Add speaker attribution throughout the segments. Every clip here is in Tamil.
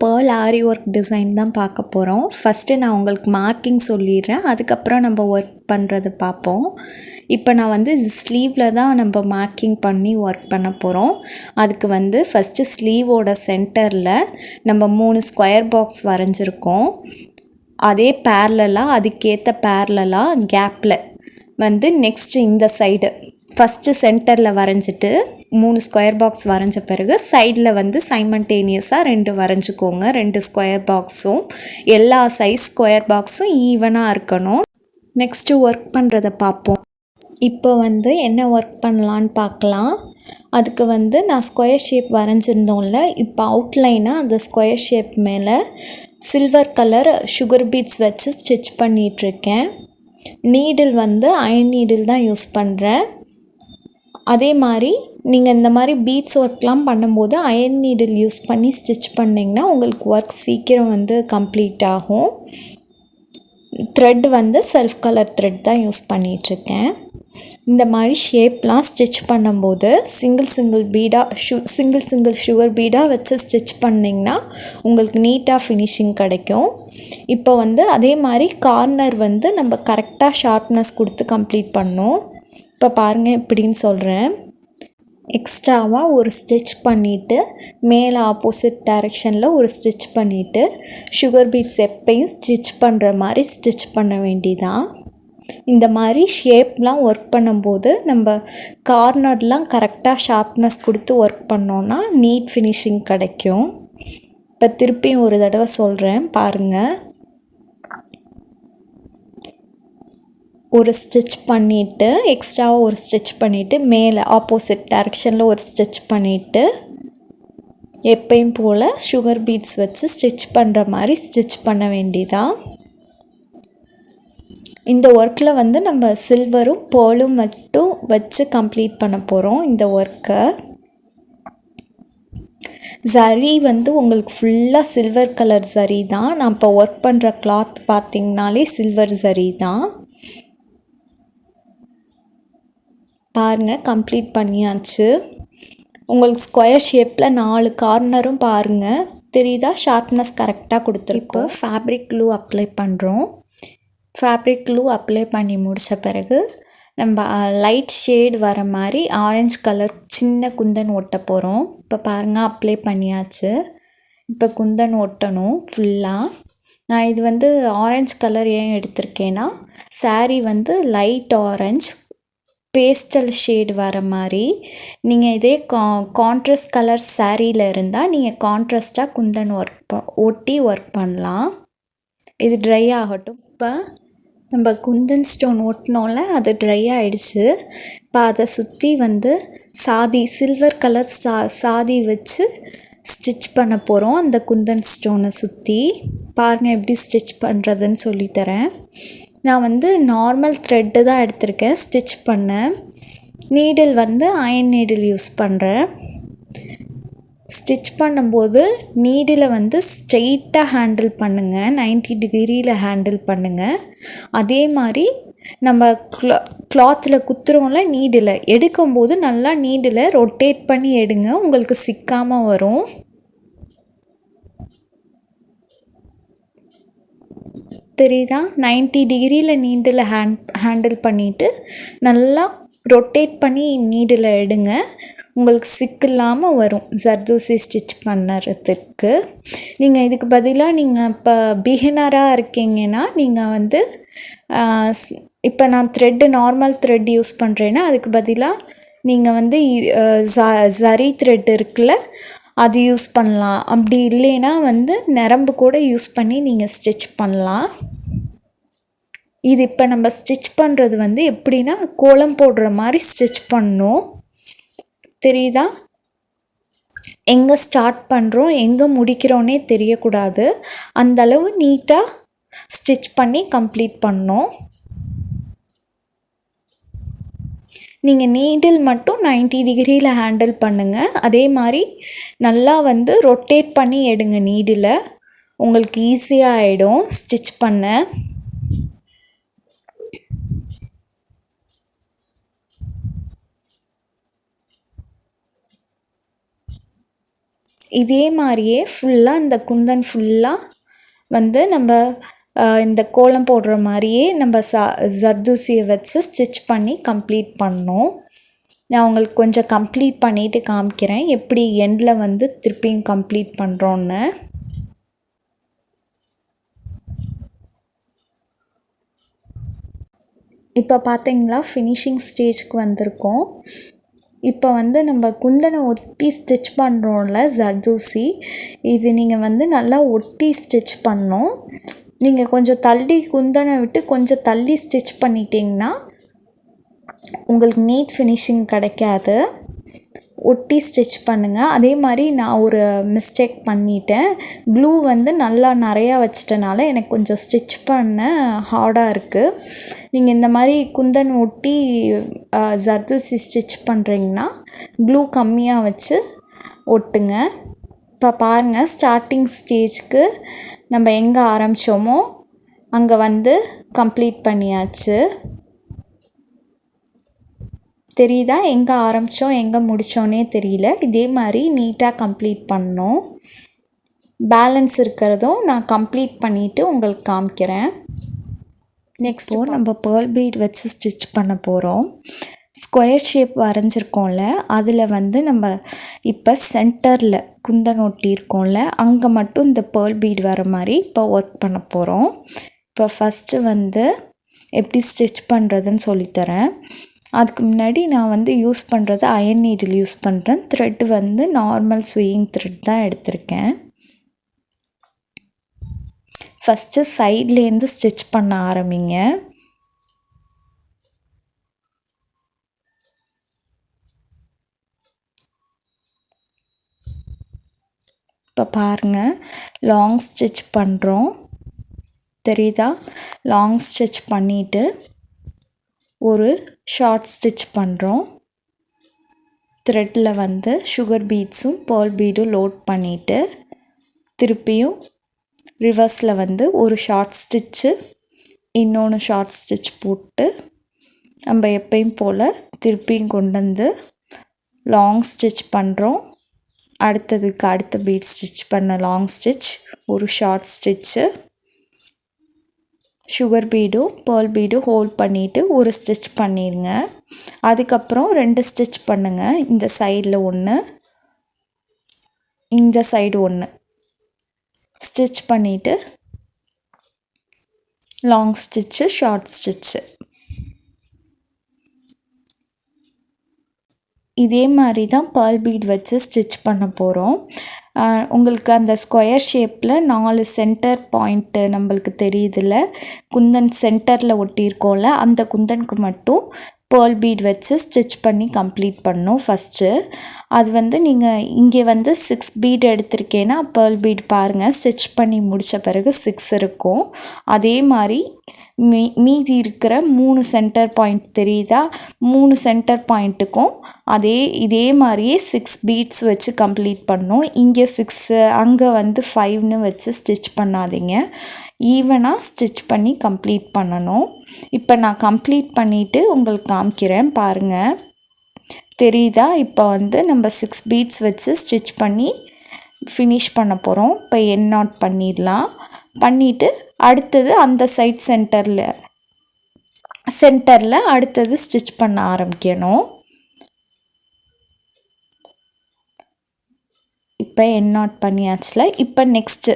Speaker 1: பேர்ல் ஆரி ஒர்க் டிசைன் தான் பார்க்க போகிறோம். ஃபஸ்ட்டு நான் உங்களுக்கு மார்க்கிங் சொல்லிடுறேன், அதுக்கப்புறம் நம்ம ஒர்க் பண்ணுறது பார்ப்போம். இப்போ நான் வந்து ஸ்லீவில் தான் நம்ம மார்க்கிங் பண்ணி ஒர்க் பண்ண போகிறோம். அதுக்கு ஃபஸ்ட்டு ஸ்லீவோட சென்டரில் நம்ம 3 ஸ்கொயர் பாக்ஸ் வரைஞ்சிருக்கோம். அதே பேரலாக அதுக்கேற்ற பேரலாக கேப்பில் நெக்ஸ்ட்டு இந்த சைடு ஃபஸ்ட்டு சென்டரில் வரைஞ்சிட்டு 3 ஸ்கொயர் பாக்ஸ் வரைஞ்ச பிறகு சைடில் சைமல்டேனியஸாக 2 வரைஞ்சிக்கோங்க. 2 ஸ்கொயர் பாக்ஸும் எல்லா சைஸ் ஸ்கொயர் பாக்ஸும் ஈவனாக இருக்கணும். நெக்ஸ்ட்டு ஒர்க் பண்ணுறதை பார்ப்போம். இப்போ என்ன ஒர்க் பண்ணலான்னு பார்க்கலாம். அதுக்கு நான் ஸ்கொயர் ஷேப் வரைஞ்சிருந்தோம்ல, இப்போ அவுட்லைனாக அந்த ஸ்கொயர் ஷேப் மேலே சில்வர் கலர் சுகர் பீட்ஸ் வச்சு ஸ்டிச் பண்ணிகிட்ருக்கேன். நீடில் அயன் நீடில் தான் யூஸ் பண்ணுறேன். அதே மாதிரி நீங்கள் இந்த மாதிரி பீட்ஸ் ஒர்க்லாம் பண்ணும்போது அயன் நீடில் யூஸ் பண்ணி ஸ்டிச் பண்ணிங்கன்னா உங்களுக்கு ஒர்க் சீக்கிரம் கம்ப்ளீட் ஆகும். த்ரெட் செல்ஃப் கலர் த்ரெட் தான் யூஸ் பண்ணிகிட்ருக்கேன். இந்த மாதிரி ஷேப்லாம் ஸ்டிச் பண்ணும்போது சிங்கிள் சுகர் பீடாக வச்சு ஸ்டிச் பண்ணிங்கன்னா உங்களுக்கு நீட்டாக ஃபினிஷிங் கிடைக்கும். இப்போ அதே மாதிரி கார்னர் நம்ம கரெக்டாக ஷார்ப்னஸ் கொடுத்து கம்ப்ளீட் பண்ணோம். இப்போ பாருங்கள் எப்படின்னு சொல்கிறேன். எக்ஸ்ட்ராவாக ஒரு ஸ்டிச் பண்ணிவிட்டு மேலே ஆப்போசிட் டைரெக்ஷனில் ஒரு ஸ்டிச் பண்ணிவிட்டு சுகர் பீட்ஸ் எப்பையும் ஸ்டிச் பண்ணுற மாதிரி ஸ்டிச் பண்ண வேண்டியதான். இந்த மாதிரி ஷேப்லாம் ஒர்க் பண்ணும்போது நம்ம கார்னர்லாம் கரெக்டாக ஷார்ப்னஸ் கொடுத்து ஒர்க் பண்ணோன்னா நீட் ஃபினிஷிங் கிடைக்கும். இப்போ திருப்பியும் ஒரு தடவை சொல்கிறேன் பாருங்கள். ஒரு ஸ்டிச் பண்ணிவிட்டு எக்ஸ்ட்ராவாக ஒரு ஸ்டிச் பண்ணிவிட்டு மேலே ஆப்போசிட் டைரெக்ஷனில் ஒரு ஸ்டிச் பண்ணிவிட்டு எப்பயும் போல் சுகர் பீட்ஸ் வச்சு ஸ்டிச் பண்ணுற மாதிரி ஸ்டிச் பண்ண வேண்டியதான். இந்த ஒர்க்கில் நம்ம சில்வரும் பேர்லும் மட்டும் வச்சு கம்ப்ளீட் பண்ண போகிறோம் இந்த ஒர்க்கை. சரி உங்களுக்கு ஃபுல்லாக சில்வர் கலர் சரி தான். நான் இப்போ ஒர்க் பண்ணுற கிளாத் பார்த்திங்கனாலே சில்வர் சரி தான். பாருங்கள் கம்ப்ளீட் பண்ணியாச்சு. உங்களுக்கு ஸ்கொயர் ஷேப்பில் 4 கார்னரும் பாருங்கள் தெரியுதா, ஷார்ப்னஸ் கரெக்டாக கொடுத்துருக்கோம். இப்போ ஃபேப்ரிக் க்ளூ அப்ளை பண்ணுறோம். ஃபேப்ரிக் க்ளூ அப்ளை பண்ணி முடித்த பிறகு நம்ம லைட் ஷேட் வர மாதிரி ஆரஞ்சு கலர் சின்ன குந்தன் ஒட்ட போகிறோம். இப்போ பாருங்கள் அப்ளை பண்ணியாச்சு. இப்போ குந்தன் ஒட்டணும் ஃபுல்லாக. நான் இது ஆரஞ்சு கலர் ஏன் எடுத்திருக்கேன்னா sari light orange pastel shade வர மாதிரி. நீங்கள் இதே கான்ட்ராஸ்ட் கலர் சாரியில் இருந்தால் நீங்கள் கான்ட்ராஸ்ட்டாக குந்தன் ஒட்டி ஒர்க் பண்ணலாம். இது ட்ரை ஆகட்டும். இப்போ நம்ம குந்தன் ஸ்டோன் ஒட்டினோம்ல, அது ட்ரை ஆகிடுச்சு. இப்போ அதை சுற்றி சில்வர் கலர் சாதி வச்சு ஸ்டிச் பண்ண போகிறோம். அந்த குந்தன் ஸ்டோனை சுற்றி பாருங்கள் எப்படி ஸ்டிச் பண்ணுறதுன்னு சொல்லித்தரேன். நான் நார்மல் த்ரெட்டு தான் எடுத்திருக்கேன் ஸ்டிச் பண்ண. நீடில் அயன் நீடில் யூஸ் பண்ணுறேன். ஸ்டிச் பண்ணும்போது நீடில் ஸ்ட்ரெயிட்டாக ஹேண்டில் பண்ணுங்கள், 90 டிகிரியில் ஹேண்டில் பண்ணுங்கள். அதே மாதிரி நம்ம கிளாத்தில் குத்துறோம்ல, நீடில் எடுக்கும்போது நல்லா நீடில் ரொட்டேட் பண்ணி எடுங்க, உங்களுக்கு சிக்காமல் வரும். தெரியுதா, 90 டிகிரியில் நீடில் ஹேண்டில் பண்ணிவிட்டு நல்லா ரொட்டேட் பண்ணி நீடில் எடுங்க, உங்களுக்கு சிக்கு இல்லாமல் வரும் ஜர்தோசி ஸ்டிச் பண்ணுறதுக்கு. நீங்கள் இதுக்கு பதிலாக நீங்கள் இப்போ பிகினராக இருக்கீங்கன்னா நீங்கள் இப்போ நான் நார்மல் த்ரெட் யூஸ் பண்ணுறேன்னா அதுக்கு பதிலாக நீங்கள் ஜரி த்ரெட் இருக்குல்ல அது யூஸ் பண்ணலாம். அப்படி இல்லைன்னா நரம்பு கூட யூஸ் பண்ணி நீங்கள் ஸ்டிச் பண்ணலாம். இது இப்போ நம்ம ஸ்டிச் பண்ணுறது எப்படின்னா கோலம் போடுற மாதிரி ஸ்டிச் பண்ணணும். தெரியுதா, எங்கே ஸ்டார்ட் பண்ணுறோம் எங்கே முடிக்கிறோன்னே தெரியக்கூடாது, அந்தளவு நீட்டாக ஸ்டிச் பண்ணி கம்ப்ளீட் பண்ணணும். நீங்கள் நீடில் மட்டும் 90 டிகிரியில் ஹேண்டில் பண்ணுங்கள். அதே மாதிரி நல்லா ரொட்டேட் பண்ணி எடுங்க நீடில், உங்களுக்கு ஈஸியாக ஆகிடும் ஸ்டிச் பண்ண. இதே மாதிரியே ஃபுல்லாக இந்த குந்தன் ஃபுல்லாக வந்து நம்ம இந்த கோலம் போடுற மாதிரியே நம்ம ஜர்தூசியை வச்சு ஸ்டிச் பண்ணி கம்ப்ளீட் பண்ணோம். நான் உங்களுக்கு கொஞ்சம் கம்ப்ளீட் பண்ணிவிட்டு காமிக்கிறேன் எப்படி எண்டில் வந்து திருப்பியும் கம்ப்ளீட் பண்ணுறோன்னு. இப்போ பார்த்தீங்களா ஃபினிஷிங் ஸ்டேஜ்க்கு வந்திருக்கோம். இப்போ வந்து நம்ம குந்தனை ஒட்டி ஸ்டிச் பண்ணுறோம்ல ஜர்தூசி, இது நீங்கள் வந்து நல்லா ஒட்டி ஸ்டிச் பண்ணணும். நீங்கள் கொஞ்சம் தள்ளி குந்தனை விட்டு கொஞ்சம் தள்ளி ஸ்டிச் பண்ணிட்டீங்கன்னா உங்களுக்கு நீட் ஃபினிஷிங் கிடைக்காது. ஒட்டி ஸ்டிச் பண்ணுங்கள். அதே மாதிரி நான் ஒரு மிஸ்டேக் பண்ணிட்டேன். க்ளூ வந்து நல்லா நிறையா வச்சிட்டனால எனக்கு கொஞ்சம் ஸ்டிச் பண்ண ஹார்டாக இருக்குது. நீங்கள் இந்த மாதிரி குந்தன் ஒட்டி ஜர்தூசி ஸ்டிச் பண்ணுறீங்கன்னா க்ளூ கம்மியாக வச்சு ஒட்டுங்க. இப்போ பாருங்கள், ஸ்டார்டிங் ஸ்டேஜ்க்கு நம்ம எங்கே ஆரம்பித்தோமோ அங்கே வந்து கம்ப்ளீட் பண்ணியாச்சு. தெரியுதா? எங்கே ஆரம்பித்தோம் எங்கே முடித்தோன்னே தெரியல. இதே மாதிரி நீட்டாக கம்ப்ளீட் பண்ணோம். பேலன்ஸ் இருக்கிறதும் நான் கம்ப்ளீட் பண்ணிவிட்டு உங்களுக்கு காமிக்கிறேன். நெக்ஸ்ட்டு நம்ம பேர்ல் பீட் வச்சு ஸ்டிச் பண்ண போகிறோம். ஸ்கொயர் ஷேப் வரைஞ்சிருக்கோம்ல, அதில் வந்து நம்ம இப்போ சென்டரில் குந்தன் ஒட்டியிருக்கோம்ல, அங்கே மட்டும் இந்த பேர்ல் பீட் வர மாதிரி இப்போ ஒர்க் பண்ண போகிறோம். இப்போ ஃபஸ்ட்டு வந்து எப்படி ஸ்டிச் பண்ணுறதுன்னு சொல்லித்தரேன். அதுக்கு முன்னாடி நான் வந்து யூஸ் பண்ணுறது அயன் நீடில் யூஸ் பண்ணுறேன். த்ரெட் வந்து நார்மல் ஸ்வியிங் த்ரெட் தான் எடுத்திருக்கேன். ஃபஸ்ட்டு சைட்லேருந்து ஸ்டிச் பண்ண ஆரம்பிங்க. இப்போ பாருங்கள், லாங் ஸ்டிச் பண்ணுறோம். தெரியுதா? லாங் ஸ்டிச் பண்ணிவிட்டு ஒரு ஷார்ட் ஸ்டிச் பண்ணுறோம். த்ரெட்டில் வந்து சுகர் பீட்ஸும் பேர்ல் பீடும் லோட் பண்ணிவிட்டு திருப்பியும் ரிவர்ஸில் வந்து ஒரு ஷார்ட் ஸ்டிச்சு இன்னொன்று ஷார்ட் ஸ்டிச் போட்டு நம்ம எப்பயும் போல் திருப்பியும் கொண்டு வந்து லாங் ஸ்டிச் பண்ணுறோம். அடுத்ததுக்கு அடுத்த பீட் ஸ்டிச் பண்ண லாங் ஸ்டிச், ஒரு ஷார்ட் ஸ்டிச்சு, சுகர் பீடும் பேர்ல் பீடும் ஹோல்ட் பண்ணிவிட்டு ஒரு ஸ்டிச் பண்ணிடுங்க. அதுக்கப்புறம் 2 ஸ்டிச் பண்ணுங்கள். இந்த சைடில் ஒன்று, இந்த சைடு ஒன்று ஸ்டிச் பண்ணிவிட்டு லாங் ஸ்டிச்சு, ஷார்ட் ஸ்டிச்சு. இதே மாதிரி தான் பேர்ல் பீட் வச்சு ஸ்டிச் பண்ண போகிறோம். உங்களுக்கு அந்த ஸ்கொயர் ஷேப்பில் 4 சென்டர் பாயிண்ட்டு நம்மளுக்கு தெரியுதுல்ல, குந்தன் சென்டரில் ஒட்டியிருக்கோம்ல, அந்த குந்தனுக்கு மட்டும் பேர்ல் பீட் வச்சு ஸ்டிச் பண்ணி கம்ப்ளீட் பண்ணணும் ஃபஸ்ட்டு. அது வந்து நீங்கள் இங்கே வந்து 6 பீட் எடுத்திருக்கேன்னா பேர்ல் பீட் பாருங்கள், ஸ்டிச் பண்ணி முடித்த பிறகு 6 இருக்கும். அதே மாதிரி மீதி இருக்கிற 3 சென்டர் பாயிண்ட் தெரியுதா, 3 சென்டர் பாயிண்ட்டுக்கும் இதே மாதிரியே 6 பீட்ஸ் வச்சு கம்ப்ளீட் பண்ணணும். இங்கே 6, அங்கே வந்து 5ன்னு வச்சு ஸ்டிச் பண்ணாதீங்க, ஈவனாக ஸ்டிச் பண்ணி கம்ப்ளீட் பண்ணணும். இப்போ நான் கம்ப்ளீட் பண்ணிவிட்டு உங்களுக்கு காமிக்கிறேன் பாருங்கள். தெரியுதா? இப்போ வந்து நம்ம 6 பீட்ஸ் வச்சு ஸ்டிச் பண்ணி ஃபினிஷ் பண்ண போகிறோம். இப்போ எண்ட் நாட் பண்ணிடலாம். பண்ணிவிட்டு அடுத்தது அந்த சைட் சென்டரில் அடுத்தது ஸ்டிச் பண்ண ஆரம்பிக்கணும். இப்போ எண்ட் நாட் பண்ணியாச்சுல. இப்போ நெக்ஸ்ட்டு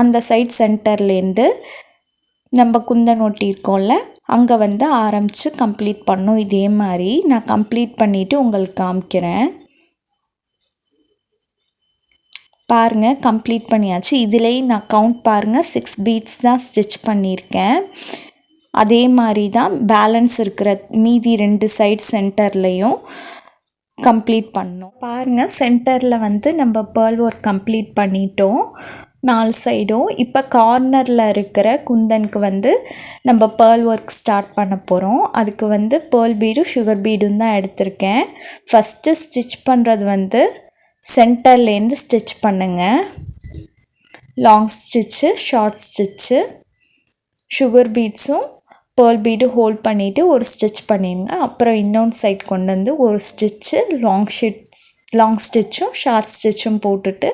Speaker 1: அந்த சைட் சென்டர்லேருந்து நம்ம குந்தன் ஒட்டியிருக்கோம்ல, அங்கே வந்து ஆரம்பித்து கம்ப்ளீட் பண்ணணும். இதே மாதிரி நான் கம்ப்ளீட் பண்ணிவிட்டு உங்களுக்கு காமிக்கிறேன் பாருங்கள். கம்ப்ளீட் பண்ணியாச்சு. இதுலேயும் நான் கவுண்ட் பாருங்கள், 6 பீட்ஸ் தான் ஸ்டிச் பண்ணியிருக்கேன். அதே மாதிரி தான் பேலன்ஸ் இருக்கிற மீதி 2 சைட் சென்டர்லேயும் கம்ப்ளீட் பண்ணோம். பாருங்கள், சென்டரில் வந்து நம்ம பேர்ல் ஒர்க் கம்ப்ளீட் பண்ணிட்டோம் 4 சைடும். இப்போ கார்னரில் இருக்கிற குந்தனுக்கு வந்து நம்ம பேர்ல் ஒர்க் ஸ்டார்ட் பண்ண போகிறோம். அதுக்கு வந்து பேர்ல் பீடும் சுகர் பீடும் தான் எடுத்திருக்கேன். ஃபஸ்ட்டு ஸ்டிச் பண்ணுறது வந்து சென்டர்லேருந்து ஸ்டிச் பண்ணுங்கள். Long stitch, short stitch, sugar பீட்ஸும் பேர்ல் பீடு ஹோல்ட் பண்ணிவிட்டு ஒரு ஸ்டிச் பண்ணிடுங்க. அப்புறம் இன்னொன்று சைட் கொண்டு வந்து ஒரு ஸ்டிச்சு, லாங் லாங் ஸ்டிச்சும் ஷார்ட் ஸ்டிச்சும் போட்டுட்டு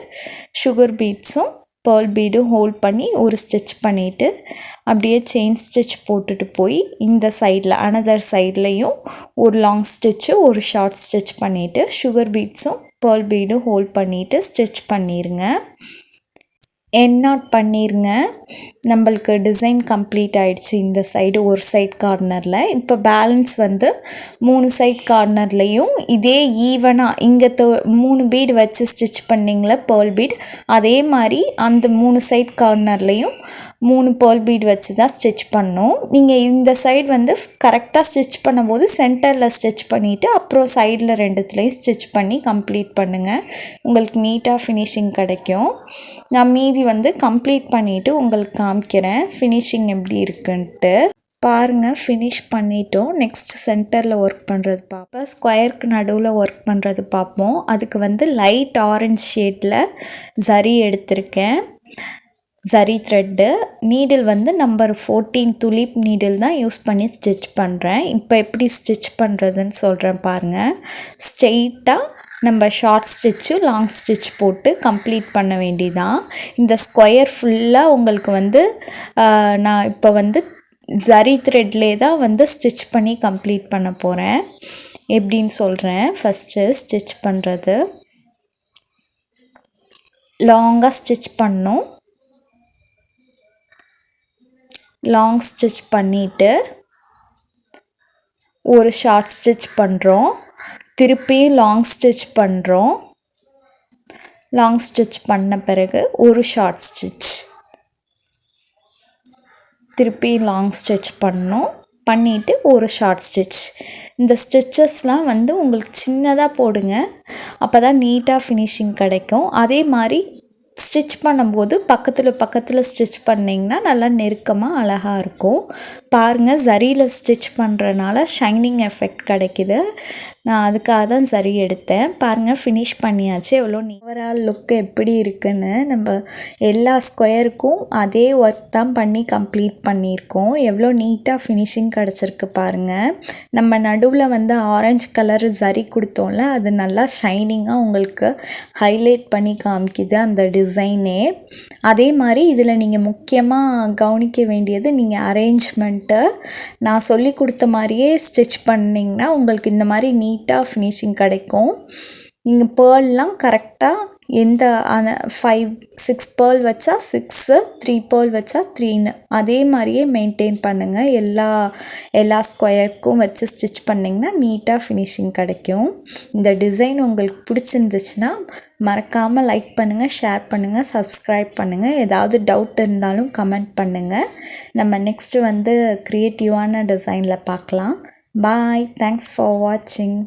Speaker 1: சுகர் பீட்ஸும் பேர்ல் பீடும் ஹோல்ட் பண்ணி ஒரு ஸ்டிச் பண்ணிவிட்டு அப்படியே செயின் ஸ்டிச் போட்டுட்டு போய் இந்த சைடில் அனதர் சைட்லேயும் ஒரு லாங் ஸ்டிச்சு ஒரு ஷார்ட் ஸ்டிச் பண்ணிவிட்டு சுகர் பீட்ஸும் பேர்ல் பீடும் ஹோல்ட் பண்ணிவிட்டு ஸ்டிச் பண்ணிடுங்க. எண்ட் நாட் பண்ணிடுங்க. நம்மளுக்கு டிசைன் கம்ப்ளீட் ஆகிடுச்சு. இந்த சைடு ஒரு சைட் கார்னரில். இப்போ பேலன்ஸ் வந்து 3 சைட் கார்னர்லேயும் இதே ஈவனாக இங்கே 3 பீடு வச்சு ஸ்டிச் பண்ணிங்களே பேர்ல் பீட், அதே மாதிரி அந்த 3 சைட் கார்னர்லேயும் 3 பேர்ல் பீட் வச்சு தான் ஸ்டிச் பண்ணோம். நீங்கள் இந்த சைடு வந்து கரெக்டாக ஸ்டிச் பண்ணும்போது சென்டரில் ஸ்டிச் பண்ணிவிட்டு அப்புறம் சைடில் ரெண்டுத்துலேயும் ஸ்டிச் பண்ணி கம்ப்ளீட் பண்ணுங்கள். உங்களுக்கு நீட்டாக ஃபினிஷிங் கிடைக்கும். நான் மீதி வந்து கம்ப்ளீட் பண்ணிவிட்டு உங்களுக்கு காமிக்கிறேன் ஃபினிஷிங் எப்படி இருக்குன்ட்டு. பாருங்கள், ஃபினிஷ் பண்ணிட்டோம். நெக்ஸ்ட் சென்டரில் ஒர்க் பண்ணுறது பார்ப்போம். ஸ்கொயருக்கு நடுவில் ஒர்க் பண்ணுறது பார்ப்போம். அதுக்கு வந்து லைட் ஆரஞ்ச் ஷேடில் ஜரி எடுத்திருக்கேன். ஜரி த்ரெட்டு நீடில் வந்து நம்பர் 14 துலிப் நீடில் தான் யூஸ் பண்ணி ஸ்டிச் பண்ணுறேன். இப்போ எப்படி ஸ்டிச் பண்ணுறதுன்னு சொல்கிறேன் பாருங்கள். ஸ்ட்ரெயிட்டாக நம்ம ஷார்ட் ஸ்டிச்சு லாங் ஸ்டிச் போட்டு கம்ப்ளீட் பண்ண வேண்டியதான். இந்த ஸ்கொயர் ஃபுல்லாக உங்களுக்கு வந்து நான் இப்போ வந்து ஜரி த்ரெட்லேயே தான் வந்து ஸ்டிச் பண்ணி கம்ப்ளீட் பண்ண போகிறேன். எப்படின்னு சொல்கிறேன். ஃபஸ்ட்டு ஸ்டிச் பண்ணுறது லாங்காக ஸ்டிச் பண்ணோம். லாங் ஸ்டிச் பண்ணிவிட்டு ஒரு ஷார்ட் ஸ்டிச் பண்ணுறோம். திருப்பி லாங் ஸ்டிச் பண்ணுறோம். லாங் ஸ்டிச் பண்ண பிறகு ஒரு ஷார்ட் ஸ்டிச், திருப்பி லாங் ஸ்டிச் பண்ணோம். பண்ணிவிட்டு ஒரு ஷார்ட் ஸ்டிச். இந்த ஸ்டிச்சஸ்லாம் வந்து உங்களுக்கு சின்னதாக போடுங்க, அப்போ தான் நீட்டாக ஃபினிஷிங் கிடைக்கும். அதே மாதிரி ஸ்டிச் பண்ணும்போது பக்கத்தில் ஸ்டிச் பண்ணிங்கன்னா நல்லா நெருக்கமாக அழகாக இருக்கும். பாருங்கள், ஜரியில் ஸ்டிச் பண்ணுறனால ஷைனிங் எஃபெக்ட் கிடைக்கிது. நான் அதுக்காக தான் ஜரி எடுத்தேன். பாருங்கள், ஃபினிஷ் பண்ணியாச்சு. எவ்வளோ ஓவரால் லுக் எப்படி இருக்குன்னு. நம்ம எல்லா ஸ்கொயருக்கும் அதே ஒர்க் தான் பண்ணி கம்ப்ளீட் பண்ணியிருக்கோம். எவ்வளோ நீட்டாக ஃபினிஷிங் கிடச்சிருக்கு பாருங்கள். நம்ம நடுவில் வந்து ஆரஞ்சு கலர் ஜரி கொடுத்தோம்ல, அது நல்லா ஷைனிங்காக உங்களுக்கு ஹைலைட் பண்ணி காமிக்குது அந்த டிசைனே. அதே மாதிரி இதில் நீங்கள் முக்கியமாக கவனிக்க வேண்டியது, நீங்கள் அரேஞ்ச்மெண்ட்டு நான் சொல்லி கொடுத்த மாதிரியே ஸ்டிச் பண்ணிங்கன்னா உங்களுக்கு இந்த மாதிரி நீட்டாக ஃபினிஷிங் கிடைக்கும். நீங்கள் பேர்ல்லாம் கரெக்டாக எந்த 5-6 பேர்ல் வச்சா 6, 3 பேர்ல் வச்சா 3ன்னு அதே மாதிரியே மெயின்டைன் பண்ணுங்கள். எல்லா ஸ்கொயருக்கும் வச்சு ஸ்டிச் பண்ணிங்கன்னா நீட்டாக ஃபினிஷிங் கிடைக்கும். இந்த டிசைன் உங்களுக்கு பிடிச்சிருந்துச்சுன்னா மறக்காமல் லைக் பண்ணுங்கள், ஷேர் பண்ணுங்கள், சப்ஸ்கிரைப் பண்ணுங்கள். ஏதாவது டவுட் இருந்தாலும் கமெண்ட் பண்ணுங்கள். நம்ம நெக்ஸ்ட்டு வந்து க்ரியேட்டிவான டிசைனில் பார்க்கலாம். பாய். தேங்க்ஸ் ஃபார் வாட்சிங்.